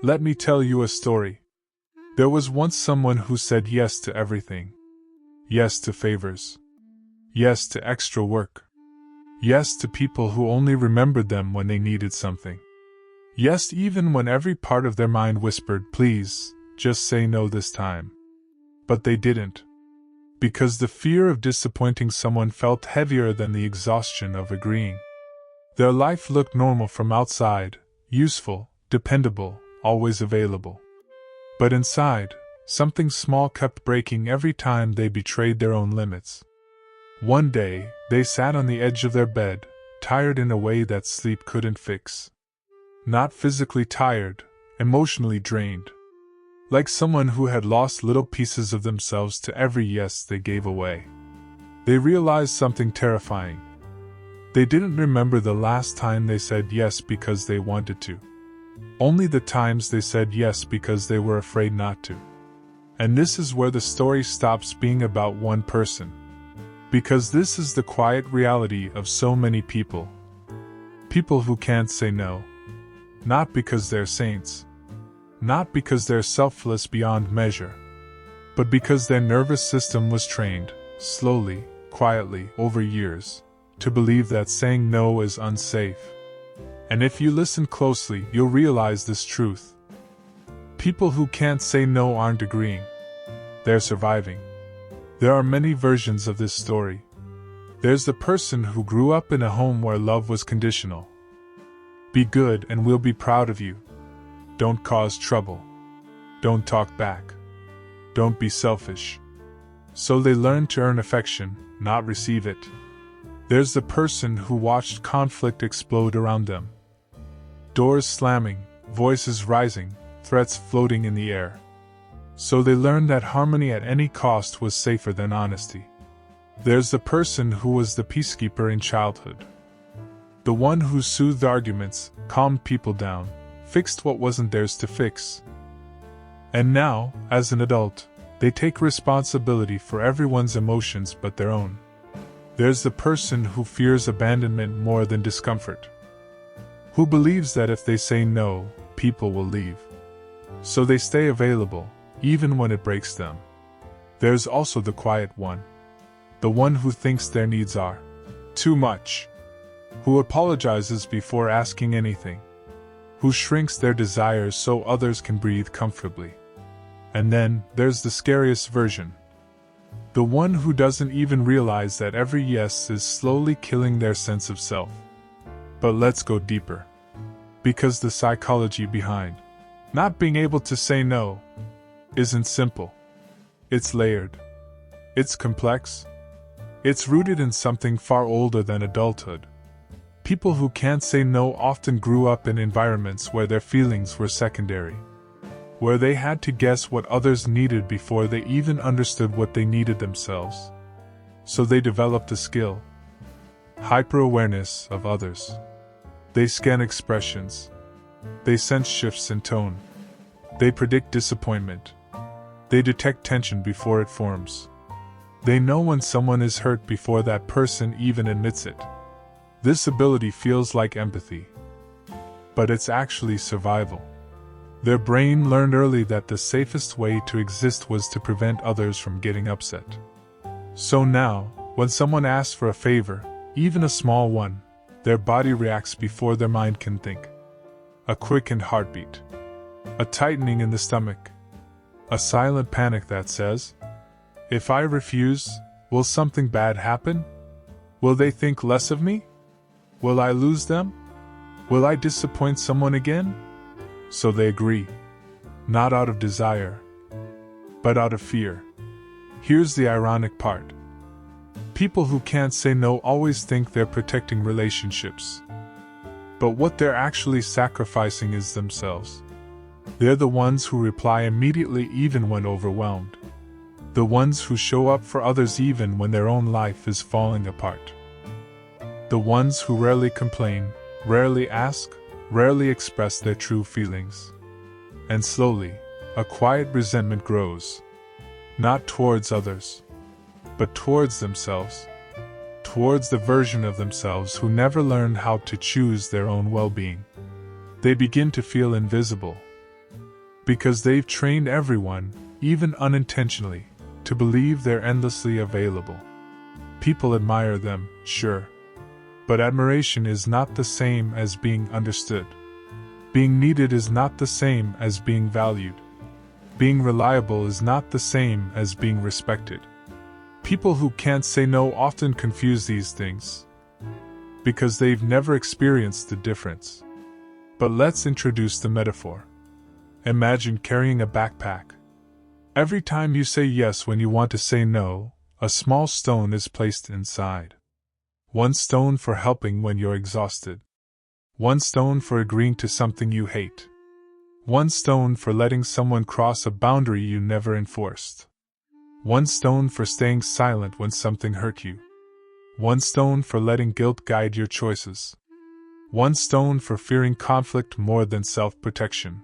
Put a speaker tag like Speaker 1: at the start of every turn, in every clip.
Speaker 1: Let me tell you a story. There was once someone who said yes to everything. Yes to favors. Yes to extra work. Yes to people who only remembered them when they needed something. Yes, even when every part of their mind whispered, please, just say no this time. But they didn't. Because the fear of disappointing someone felt heavier than the exhaustion of agreeing. Their life looked normal from outside, useful, dependable, always available. But inside, something small kept breaking every time they betrayed their own limits. One day, they sat on the edge of their bed, tired in a way that sleep couldn't fix. Not physically tired, emotionally drained. Like someone who had lost little pieces of themselves to every yes they gave away. They realized something terrifying. They didn't remember the last time they said yes because they wanted to. Only the times they said yes because they were afraid not to. And this is where the story stops being about one person. Because this is the quiet reality of so many people. People who can't say no. Not because they're saints. Not because they're selfless beyond measure. But because their nervous system was trained, slowly, quietly, over years, to believe that saying no is unsafe. And if you listen closely, you'll realize this truth. People who can't say no aren't agreeing. They're surviving. There are many versions of this story. There's the person who grew up in a home where love was conditional. Be good and we'll be proud of you. Don't cause trouble. Don't talk back. Don't be selfish. So they learned to earn affection, not receive it. There's the person who watched conflict explode around them. Doors slamming, voices rising, threats floating in the air. So they learned that harmony at any cost was safer than honesty. There's the person who was the peacekeeper in childhood. The one who soothed arguments, calmed people down, fixed what wasn't theirs to fix. And now, as an adult, they take responsibility for everyone's emotions but their own. There's the person who fears abandonment more than discomfort. Who believes that if they say no, people will leave. So they stay available, even when it breaks them. There's also the quiet one. The one who thinks their needs are too much. Who apologizes before asking anything. Who shrinks their desires so others can breathe comfortably. And then, there's the scariest version. The one who doesn't even realize that every yes is slowly killing their sense of self. But let's go deeper. Because the psychology behind not being able to say no isn't simple. It's layered. It's complex. It's rooted in something far older than adulthood. People who can't say no often grew up in environments where their feelings were secondary. Where they had to guess what others needed before they even understood what they needed themselves. So they developed a skill. Hyper-awareness of others. They scan expressions. They sense shifts in tone. They predict disappointment. They detect tension before it forms. They know when someone is hurt before that person even admits it. This ability feels like empathy. But it's actually survival. Their brain learned early that the safest way to exist was to prevent others from getting upset. So now, when someone asks for a favor, even a small one, their body reacts before their mind can think. A quickened heartbeat. A tightening in the stomach. A silent panic that says, if I refuse, will something bad happen? Will they think less of me? Will I lose them? Will I disappoint someone again? So they agree. Not out of desire, but out of fear. Here's the ironic part. People who can't say no always think they're protecting relationships. But what they're actually sacrificing is themselves. They're the ones who reply immediately even when overwhelmed. The ones who show up for others even when their own life is falling apart. The ones who rarely complain, rarely ask, rarely express their true feelings. And slowly, a quiet resentment grows. Not towards others, but towards themselves. Towards the version of themselves who never learned how to choose their own well-being. They begin to feel invisible. Because they've trained everyone, even unintentionally, to believe they're endlessly available. People admire them, sure. But admiration is not the same as being understood. Being needed is not the same as being valued. Being reliable is not the same as being respected. People who can't say no often confuse these things, because they've never experienced the difference. But let's introduce the metaphor. Imagine carrying a backpack. Every time you say yes when you want to say no, a small stone is placed inside. One stone for helping when you're exhausted. One stone for agreeing to something you hate. One stone for letting someone cross a boundary you never enforced. One stone for staying silent when something hurt you. One stone for letting guilt guide your choices. One stone for fearing conflict more than self-protection.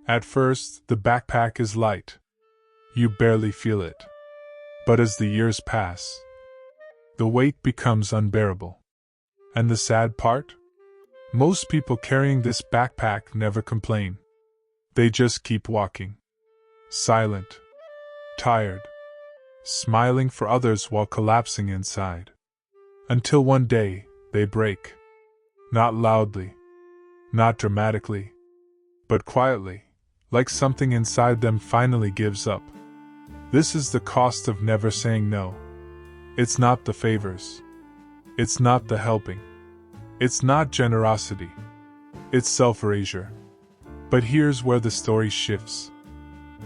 Speaker 1: At first, the backpack is light. You barely feel it. But as the years pass, the weight becomes unbearable. And the sad part? Most people carrying this backpack never complain. They just keep walking. Silent. Tired. Smiling for others while collapsing inside. Until one day, they break. Not loudly. Not dramatically. But quietly, like something inside them finally gives up. This is the cost of never saying no. It's not the favors. It's not the helping. It's not generosity. It's self-erasure. But here's where the story shifts.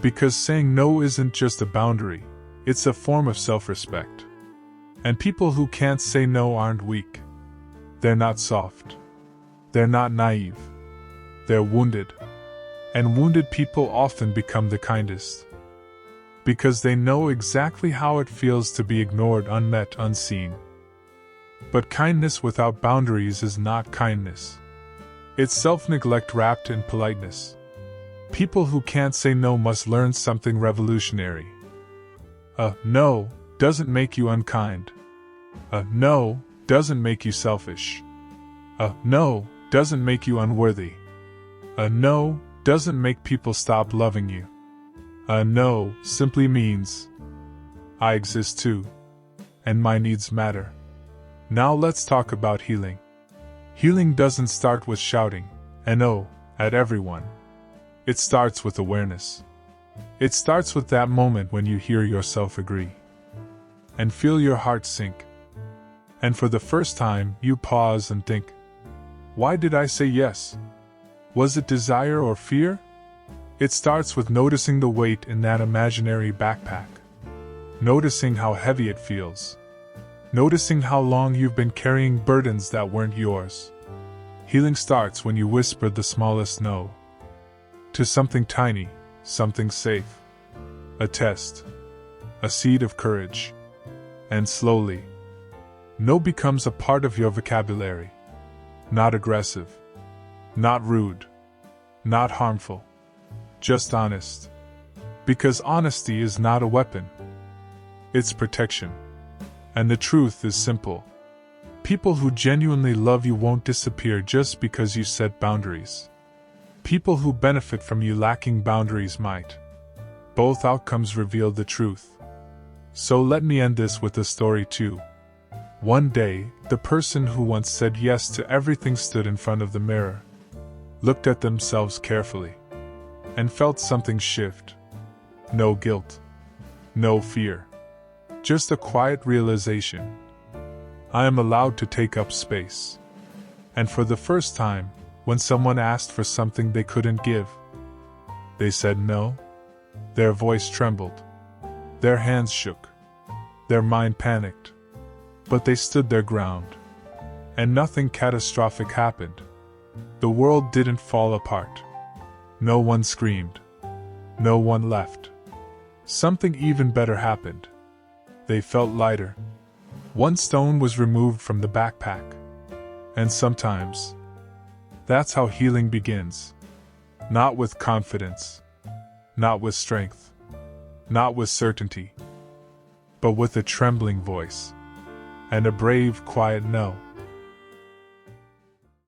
Speaker 1: Because saying no isn't just a boundary, it's a form of self-respect. And people who can't say no aren't weak. They're not soft. They're not naive. They're wounded. And wounded people often become the kindest. Because they know exactly how it feels to be ignored, unmet, unseen. But kindness without boundaries is not kindness. It's self-neglect wrapped in politeness. People who can't say no must learn something revolutionary. A no doesn't make you unkind. A no doesn't make you selfish. A no doesn't make you unworthy. A no doesn't make people stop loving you. A no simply means, I exist too, and my needs matter. Now let's talk about healing. Healing doesn't start with shouting an "no" at everyone. It starts with awareness. It starts with that moment when you hear yourself agree. And feel your heart sink. And for the first time, you pause and think, why did I say yes? Was it desire or fear? It starts with noticing the weight in that imaginary backpack. Noticing how heavy it feels. Noticing how long you've been carrying burdens that weren't yours. Healing starts when you whisper the smallest no. To something tiny, something safe. A test. A seed of courage. And slowly, no becomes a part of your vocabulary. Not aggressive. Not rude. Not harmful. Just honest. Because honesty is not a weapon. It's protection. And the truth is simple. People who genuinely love you won't disappear just because you set boundaries. People who benefit from you lacking boundaries might. Both outcomes reveal the truth. So let me end this with a story too. One day, the person who once said yes to everything stood in front of the mirror, looked at themselves carefully, and felt something shift. No guilt. No fear. Just a quiet realization. I am allowed to take up space. And for the first time, when someone asked for something they couldn't give, they said no. Their voice trembled. Their hands shook. Their mind panicked. But they stood their ground. And nothing catastrophic happened. The world didn't fall apart. No one screamed. No one left. Something even better happened. They felt lighter. One stone was removed from the backpack. And sometimes, that's how healing begins. Not with confidence. Not with strength. Not with certainty. But with a trembling voice. And a brave, quiet no.